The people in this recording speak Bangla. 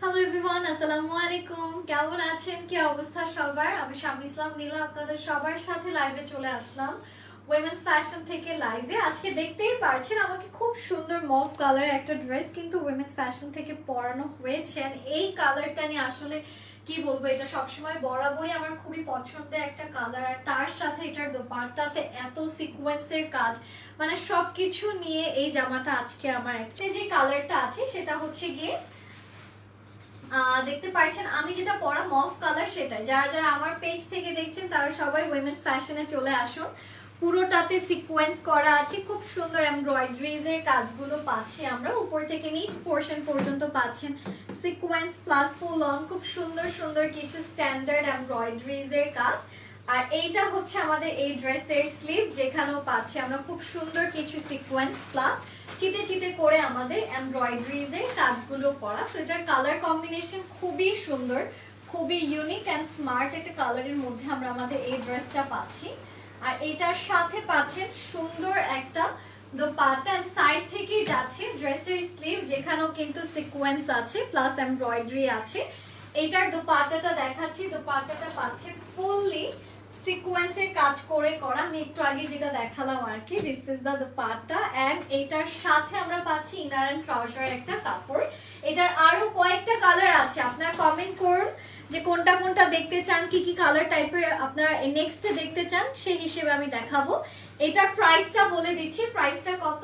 হ্যালো এভরিওয়ান, আসসালামু আলাইকুম। কেমন আছেন? কি অবস্থা সবার? আমি শামি ইসলাম নীলা আপনাদের সবার সাথে লাইভে চলে আসলাম উইমেন্স ফ্যাশন থেকে লাইভে। আজকে দেখতেই পারছেন আমাকে খুব সুন্দর মভ কালার একটা ড্রেস কিন্তু উইমেন্স ফ্যাশন থেকে পরানো হয়েছে। এই কালারটা নিয়ে আসলে কি বলবো, এটা সবসময় বরাবরই আমার খুবই পছন্দের একটা কালার। আর তার সাথে এটার দোপাট্টাতে এত সিকোয়েন্সের কাজ, মানে সবকিছু নিয়ে এই জামাটা আজকে আমার একটা যে কালারটা আছে সেটা হচ্ছে গিয়ে দেখতে পাচ্ছেন আমি যেটা পরা মভ কালার সেটাই। যারা যারা আমার পেজ থেকে দেখছেন তারা সবাই উইমেন্স ফ্যাশনে চলে আসুন। পুরোটাতে সিকোয়েন্স করা আছে, খুব সুন্দর এমব্রয়ডারিজ এর কাজগুলো পাচ্ছি আমরা। উপর থেকে নিচ পোর্শন পর্যন্ত পাচ্ছেন সিকোয়েন্স প্লাস ফুল অন খুব সুন্দর সুন্দর কিছু স্ট্যান্ডার্ড এমব্রয়ডারিজ এর কাজ। আর এইটা হচ্ছে আমাদের এই ড্রেসের স্লিভ, যেখানেও পাচ্ছি আমরা খুব সুন্দর কিছু সিকোয়েন্স প্লাস চিটে চিটে করে আমাদের এমব্রয়ডারিজ এর কাজগুলো করা। সো এটার কালার কম্বিনেশন খুবই সুন্দর, খুবই ইউনিক অ্যান্ড স্মার্ট একটা কালারের মধ্যে আমরা আমাদের এই ড্রেসটা পাচ্ছি। আর এটার সাথে পাচ্ছেন সুন্দর একটা দোপাট্টা, সাইড থেকেই যাচ্ছে ড্রেসের স্লিভ, যেখানেও কিন্তু সিকোয়েন্স আছে প্লাস এমব্রয়ডারি আছে। এটার দোপাট্টাটা দেখাচ্ছি, দোপাট্টাটা পাচ্ছেন ফুললি সিকোয়েন্সের কাজ করে করা। আমি একটু আগে যেটা দেখালাম আর কি, this is the dupatta. And এটার সাথে আমরা পাচ্ছি ইনার এন্ড ট্রাউজার একটা কাপড়। এটার আরো কয়েকটা কালার আছে, আপনারা কমেন্ট করুন যে কোনটা কোনটা দেখতে চান, কি কি কালার টাইপের আপনারা নেক্সট দেখতে চান, সেই হিসেবে আমি দেখাবো। এটার প্রাইসটা বলে দিচ্ছি, প্রাইসটা কত।